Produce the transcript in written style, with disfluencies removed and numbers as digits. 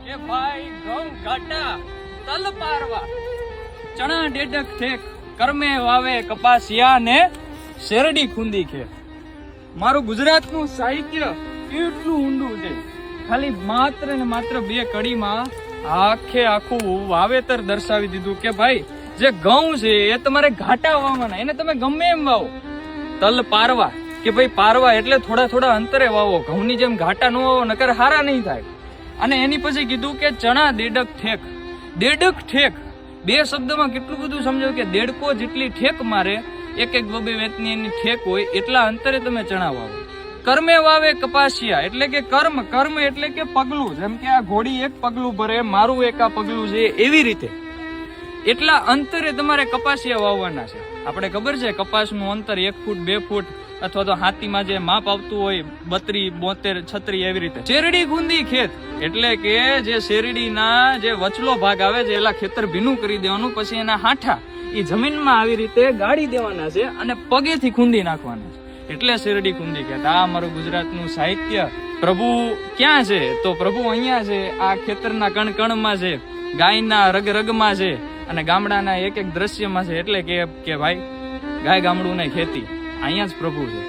કે ભાઈ ઘઉં ઘાટા તલ પારવા ચણા ડેડક ઠેક કર્મે વાવે કપાસિયા ને શેરડી ખૂંદી ખે. મારું ગુજરાતનું સાહિત્ય કેટલું ઊંડું છે. ખાલી માત્ર ને માત્ર 2 કડીમાં આખે આખું વાવેતર દર્શાવી દીધું કે ભાઈ જે ઘઉં છે એ તમારે ઘાટા વાવવાના, એને તમે ગમે એમ વાવો. તલ પારવા કે ભાઈ પારવા એટલે થોડા થોડા અંતરે વાવો, ઘઉંની જેમ ઘાટા ન વાવો નકર હારા નહીં થાય. અને એની પછી કીધું કે ચણા દેડક ઠેક. દેડક ઠેક 2 શબ્દમાં કેટલું બધું સમજાવ્યું કે દેડકો જેટલી ઠેક મારે, 1-2 વેતની એની ઠેક હોય એટલા અંતરે તમે ચણા વાવો. કર્મે વાવે કપાસિયા એટલે કે કર્મ એટલે કે પગલું. જેમ કે આ ઘોડી 1 પગલું ભરે, મારું 1 આ પગલું છે, એવી રીતે એટલા અંતરે તમારે કપાસિયા વાવવાના છે. આપણે ખબર છે કપાસનું અંતર 1 ફૂટ 2 ફૂટ અથવા તો હાથીમાં જે માપ આવતું હોય 32, 72, 36 એવી રીતે. શેરડી ખૂંદી ખેત એટલે કે જે શેરડીના જે વચલો ભાગ આવે છે એલા ખેતર ભીનું કરી દેવાનું, પછી એના હાંઠા એ જમીનમાં આવી રીતે ગાળી દેવાના છે અને પગેથી ખૂંદી નાખવાના છે, એટલે શેરડી ખૂંદી ખેત. આ અમારું ગુજરાતનું સાહિત્ય. પ્રભુ ક્યાં છે? તો પ્રભુ અહીંયા છે, આ ખેતરના કણ કણમાં છે, ગાયના રગ રગમાં છે અને ગામડાના એક એક દ્રશ્યમાં છે. એટલે કે ભાઈ ગાય ગામડું ને ખેતી અહીંયા જ પ્રભુ છે.